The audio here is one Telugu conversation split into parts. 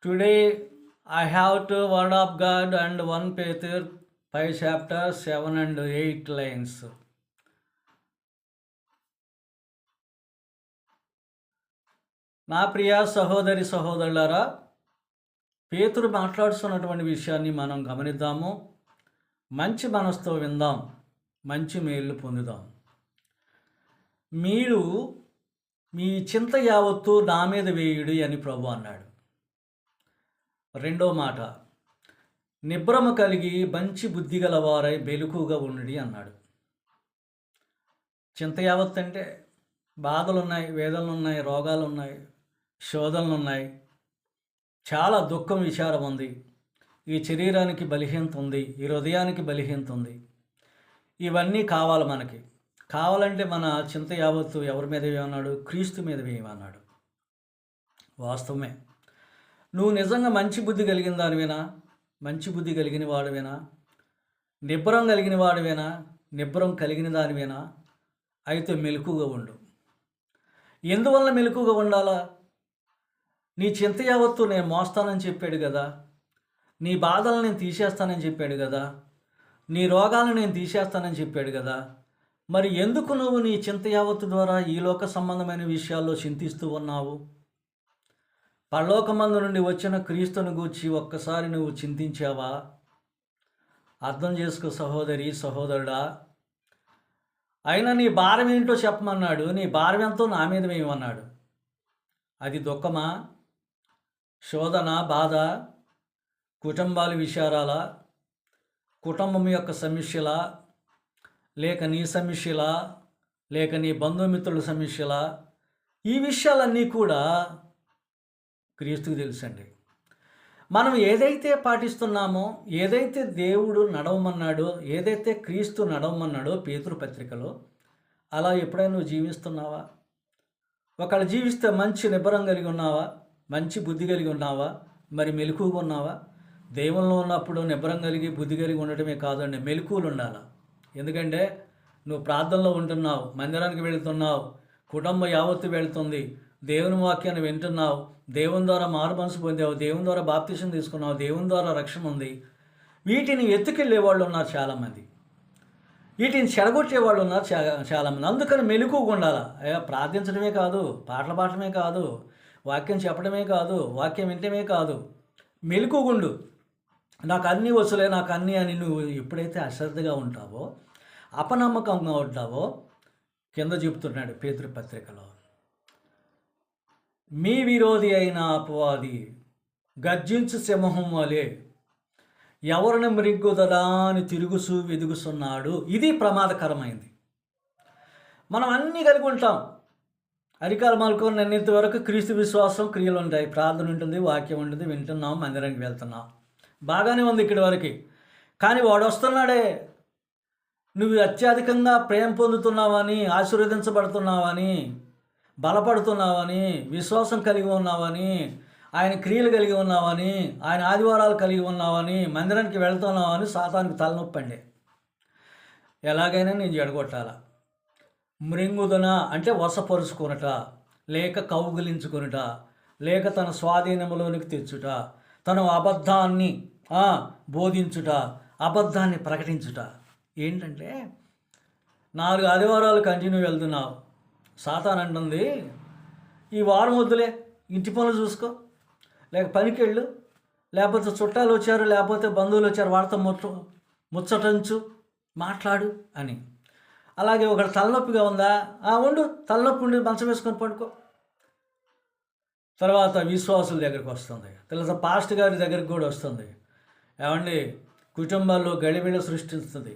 Today I have two word of God and 1 Peter 5 chapters 7 and 8 lines. నా ప్రియ సహోదరి సహోదరులారా, పేతురు మాట్లాడుతున్నటువంటి విషయాన్ని మనం గమనిద్దాము. మంచి మనసుతో విందాం, మంచి మేలు పొందుదాం. మీరు మీ చింత యావత్తు నా మీద వేయుడి అని ప్రభు అన్నాడు. రెండో మాట, నిబ్రమ కలిగి మంచి బుద్ధి గలవారై బెలుకుగా ఉండి అన్నాడు. చింత యావత్తు అంటే బాధలు ఉన్నాయి, వేదనలు ఉన్నాయి, రోగాలు ఉన్నాయి, శోధనలు ఉన్నాయి, చాలా దుఃఖం విచారం ఉంది, ఈ శరీరానికి బలహీనత ఉంది, ఈ హృదయానికి బలహీనత ఉంది. ఇవన్నీ కావాలి మనకి. కావాలంటే మన చింత యావత్తు ఎవరి మీద వేయమన్నాడు? క్రీస్తు మీద వేయమన్నాడు. వాస్తవమే. నువ్వు నిజంగా మంచి బుద్ధి కలిగిన దానివేనా? మంచి బుద్ధి కలిగిన వాడివేనా? నిబ్బరం కలిగిన వాడివేనా? నిబ్బరం కలిగిన దానివేనా? అయితే మెలకుగా ఉండు. ఎందువల్ల మెలకుగా ఉండాలా? నీ చింత యావత్తు నేను మోస్తానని చెప్పాడు కదా, నీ బాధలను నేను తీసేస్తానని చెప్పాడు కదా, నీ రోగాలను నేను తీసేస్తానని చెప్పాడు కదా. మరి ఎందుకు నువ్వు నీ చింత యావత్తు ద్వారా ఈ లోక సంబంధమైన విషయాల్లో చింతిస్తూ ఉన్నావు? పరలోకమందు నుండి వచ్చిన క్రీస్తుని గూర్చి ఒక్కసారి నువ్వు చింతించావా? అర్థం చేసుకో సహోదరి సహోదరుడా. అయినా నీ భారం ఏంటో చెప్పమన్నాడు. నీ భారం ఎంతో నా మీద వేయమన్నాడు. అది దుఃఖమా, శోధన, బాధ, కుటుంబాల విచారాల, కుటుంబం యొక్క సమస్యలా, లేక నీ సమస్యలా, లేక నీ బంధుమిత్రుల సమస్యలా? ఈ విషయాలన్నీ కూడా క్రీస్తుకు తెలుసండి. మనం ఏదైతే పాటిస్తున్నామో, ఏదైతే దేవుడు నడవమన్నాడో, ఏదైతే క్రీస్తు నడవమన్నాడో పేతురు పత్రికలో, అలా ఎప్పుడైనా నువ్వు జీవిస్తున్నావా? ఒకళ్ళు జీవిస్తే మంచి నిబ్బరం కలిగి ఉన్నావా? మంచి బుద్ధి కలిగి ఉన్నావా? మరి మెలకువగా ఉన్నావా? దేవుల్లో ఉన్నప్పుడు నిబ్బరం కలిగి బుద్ధి కలిగి ఉండటమే కాదండి, మెలకువలు ఉండాలి. ఎందుకంటే నువ్వు ప్రార్థనలో ఉంటున్నావు, మందిరానికి వెళుతున్నావు, కుటుంబం యావత్తు వెళుతుంది, దేవుని వాక్యాన్ని వింటున్నావు, దేవుని ద్వారా మారు మనసు పొందావు, దేవుని ద్వారా బాప్తిసం తీసుకున్నావు, దేవుని ద్వారా రక్షణ ఉంది. వీటిని ఎత్తుకెళ్ళే వాళ్ళు ఉన్నారు చాలామంది, వీటిని చెడగొట్టే వాళ్ళు ఉన్నారు చాలామంది. అందుకని మెలకువగా ఉండాలా. ప్రార్థించడమే కాదు, పాటలు పాడటమే కాదు, వాక్యం చెప్పడమే కాదు, వాక్యం వినటమే కాదు, మెలకువగుండు. నాకు అన్నీ వస్తులే, నాకు అన్నీ అని నువ్వు ఎప్పుడైతే అశ్రద్ధగా ఉంటావో, అపనమ్మకంగా ఉంటావో, కింద చెప్తున్నాడు పేతురు పత్రికలో, మీ విరోధి అయిన అపవాది గర్జించు సింహం వలె ఎవరిని మృంగుదరా అని తిరుగుసు వెదుగుతున్నాడు. ఇది ప్రమాదకరమైంది. మనం అన్నీ కలిగి ఉంటాం. అధికార మలుకొని నిన్నటి వరకు క్రీస్తు విశ్వాసం, క్రియలు ఉంటాయి, ప్రార్థన ఉంటుంది, వాక్యం ఉంటుంది, వింటున్నాం, మందిరానికి వెళ్తున్నాం, బాగానే ఉంది ఇక్కడి వరకు. కానీ వాడు వస్తున్నాడే, నువ్వు అత్యధికంగా ప్రేమ పొందుతున్నావని, ఆశీర్వదించబడుతున్నావని, బలపడుతున్నావని, విశ్వాసం కలిగి ఉన్నావని, ఆయన క్రియలు కలిగి ఉన్నావని, ఆయన ఆదివారాలు కలిగి ఉన్నావని, మందిరానికి వెళ్తున్నావని సాతానికి తలనొప్పండి. ఎలాగైనా నేను జడగొట్టాల. మృంగుదన అంటే వశపరుచుకొనుట, లేక కౌగిలించుకొనుట, లేక తన స్వాధీనంలోనికి తెచ్చుట, తన అబద్ధాన్ని బోధించుట, అబద్ధాన్ని ప్రకటించుట. ఏంటంటే 4 ఆదివారాలు కంటిన్యూ వెళ్తున్నావు, సాతాన్ అంటుంది ఈ వారం వద్దులే, ఇంటి పనులు చూసుకో, లేక పనికి వెళ్ళు, లేకపోతే చుట్టాలు వచ్చారు, లేకపోతే బంధువులు వచ్చారు, వాళ్ళతో ముచ్చటంచు, మాట్లాడు అని. అలాగే ఒకటి తలనొప్పిగా ఉందా, ఉండు, తలనొప్పి ఉండి మంచం వేసుకొని పడుకో. తర్వాత విశ్వాసుల దగ్గరికి వస్తుంది, తర్వాత పాస్టర్ గారి దగ్గరికి కూడా వస్తుంది. ఏమండి, కుటుంబాల్లో గడిబిడ సృష్టిస్తుంది.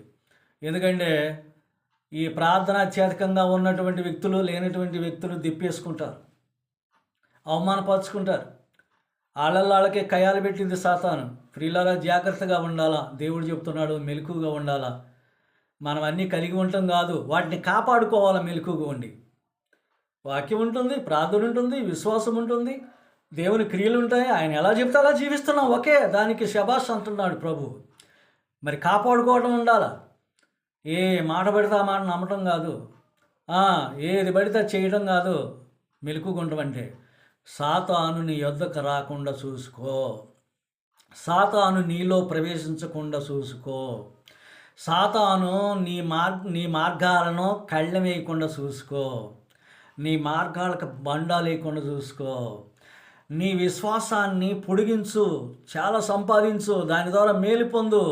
ఎందుకంటే ఈ ప్రార్థన అత్యధికంగా ఉన్నటువంటి వ్యక్తులు లేనటువంటి వ్యక్తులు దిప్పేసుకుంటారు, అవమానపరుచుకుంటారు. వాళ్ళకే కయాలు పెట్టింది సాతాను. ప్రియులారా, జాగ్రత్తగా ఉండాలా. దేవుడు చెప్తున్నాడు మెలకుగా ఉండాలా. మనం అన్నీ కలిగి ఉండటం కాదు, వాటిని కాపాడుకోవాలా. మెలకుగా ఉండి వాక్యం ఉంటుంది, ప్రార్థన ఉంటుంది, విశ్వాసం ఉంటుంది, దేవుని క్రియలు ఉంటాయి. ఆయన ఎలా చెప్తే అలా జీవిస్తున్నాం, ఓకే, దానికి శబాష్ అంటున్నాడు ప్రభు. మరి కాపాడుకోవడం ఉండాలా. ఏ మాట పడితే ఆ మాట నమ్మటం కాదు, ఏది పడితే చేయడం కాదు. మెలకుగా ఉండటం అంటే సాతాను నీ యొద్దకు రాకుండా చూసుకో. సాతాను నీలో ప్రవేశించకుండా చూసుకో. సాతాను నీ మార్గాలను కళ్ళెం వేయకుండా చూసుకో. నీ మార్గాలకు బండా లేకుండా చూసుకో. నీ విశ్వాసాన్ని పొడిగించు, చాలా సంపాదించు, దాని ద్వారా మేలు పొందు.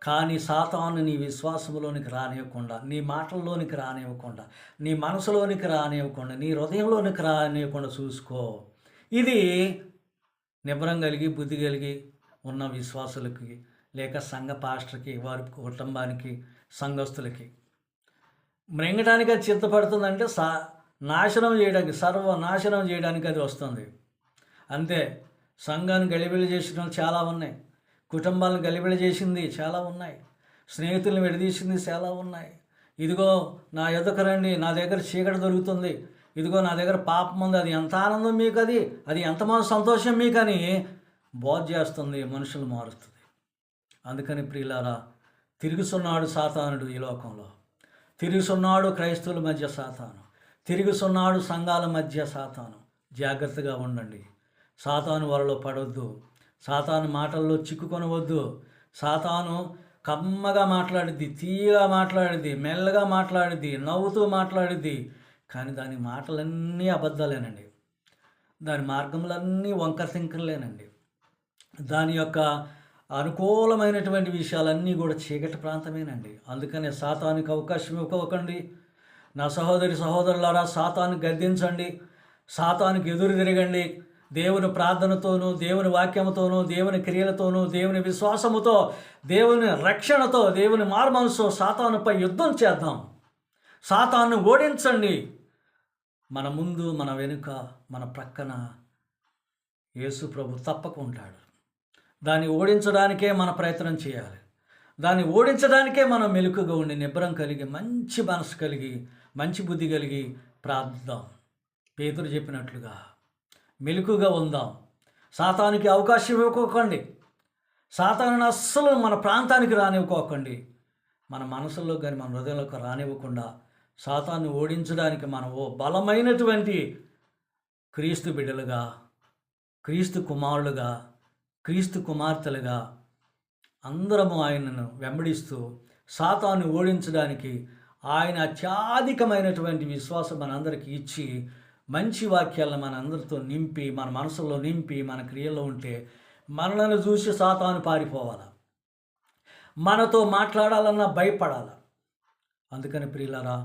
కానీ సాతాను నీ విశ్వాసంలోనికి రానివ్వకుండా, నీ మాటల్లోనికి రానివ్వకుండా, నీ మనసులోనికి రానివ్వకుండా, నీ హృదయంలోనికి రానివ్వకుండా చూసుకో. ఇది నిబ్బరం కలిగి బుద్ధి కలిగి ఉన్న విశ్వాసులకి, లేక సంఘ పాస్టర్కి, వారి కుటుంబానికి, సంఘస్థులకి మృంగటానికి అది చిత్తపడుతుందంటే నాశనం చేయడానికి, సర్వనాశనం చేయడానికి అది వస్తుంది. అంతే. సంఘాన్ని గలిబిలి చేసిన చాలా ఉన్నాయి, కుటుంబాలను గలిబిలి చేసింది చాలా ఉన్నాయి, స్నేహితులను విడదీసింది చాలా ఉన్నాయి. ఇదిగో నా ఎదుకు రండి, నా దగ్గర చీకటి దొరుకుతుంది, ఇదిగో నా దగ్గర పాపం ఉంది, అది ఎంత ఆనందం మీకు, అది ఎంతమంది సంతోషం మీకు అని బోధ చేస్తుంది, మనుషులు మారుస్తుంది. అందుకని ప్రియులారా, తిరుగుతున్నాడు సాతానుడు ఈ లోకంలో, తిరుగుతున్నాడు క్రైస్తవుల మధ్య సాతాను, తిరుగుతున్నాడు సంఘాల మధ్య సాతాను. జాగ్రత్తగా ఉండండి. సాతాను వలలో పడవద్దు, సాతాను మాటల్లో చిక్కుకొనవద్దు. సాతాను కమ్మగా మాట్లాడిద్ది, తీయగా మాట్లాడిద్ది, మెల్లగా మాట్లాడిద్ది, నవ్వుతూ మాట్లాడిద్ది. కానీ దాని మాటలన్నీ అబద్ధాలేనండి, దాని మార్గములన్నీ వంకర సింకర్లేనండి. దాని యొక్క అనుకూలమైనటువంటి విషయాలన్నీ కూడా చీకటి ప్రాంతమేనండి. అందుకనే సాతానికి అవకాశం ఇవ్వకండి. నా సహోదరి సహోదరులారా, సాతాను గద్దించండి, సాతానికి ఎదురు తిరగండి. దేవుని ప్రార్థనతోనూ, దేవుని వాక్యముతోనూ, దేవుని క్రియలతోనూ, దేవుని విశ్వాసముతో, దేవుని రక్షణతో, దేవుని మారుమనసుతో సాతానుపై యుద్ధం చేద్దాం. సాతాను ఓడించండి. మన ముందు, మన వెనుక, మన ప్రక్కన యేసు ప్రభు తప్పకుంటాడు. దాన్ని ఓడించడానికే మన ప్రయత్నం చేయాలి. దాన్ని ఓడించడానికే మనం మెలకుగా ఉండి, నిబ్బరం కలిగి, మంచి మనసు కలిగి, మంచి బుద్ధి కలిగి ప్రార్థిద్దాం. పేతురు చెప్పినట్లుగా మెలకుగా ఉందాం. సాతానికి అవకాశం ఇవ్వకోకండి. సాతానుని అస్సలు మన ప్రాంతానికి రానివ్వకోకండి. మన మనసుల్లో కానీ మన హృదయంలోకి రానివ్వకుండా సాతాన్ని ఓడించడానికి మనం బలమైనటువంటి క్రీస్తు బిడ్డలుగా, క్రీస్తు కుమారులుగా, క్రీస్తు కుమార్తెలుగా అందరము ఆయనను వెంబడిస్తూ సాతాను ఓడించడానికి ఆయన అత్యధికమైనటువంటి విశ్వాసం మనందరికీ ఇచ్చి, మంచి వాక్యాలను మనందరితో నింపి, మన మనసులో నింపి, మన క్రియల్లో ఉంటే మనలను చూసి సాతాను పారిపోవాల, మనతో మాట్లాడాలన్నా భయపడాల. అందుకని ప్రియులారా,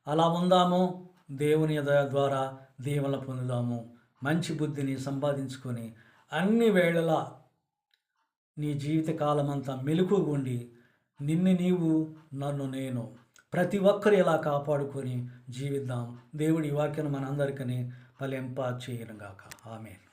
అలా ఉందాము. దేవుని ద్వారా దీవెనలు పొందుదాము. మంచి బుద్ధిని సంపాదించుకొని అన్ని వేళలా నీ జీవితకాలం అంతా మెలకుగా ఉండి, నిన్ను నీవు, నన్ను నేను, ప్రతి ఒక్కరు ఇలా కాపాడుకొని జీవిద్దాం. దేవుడి వాక్యం మనందరికీ ఫలింప చేయనుగాక. ఆమేన్.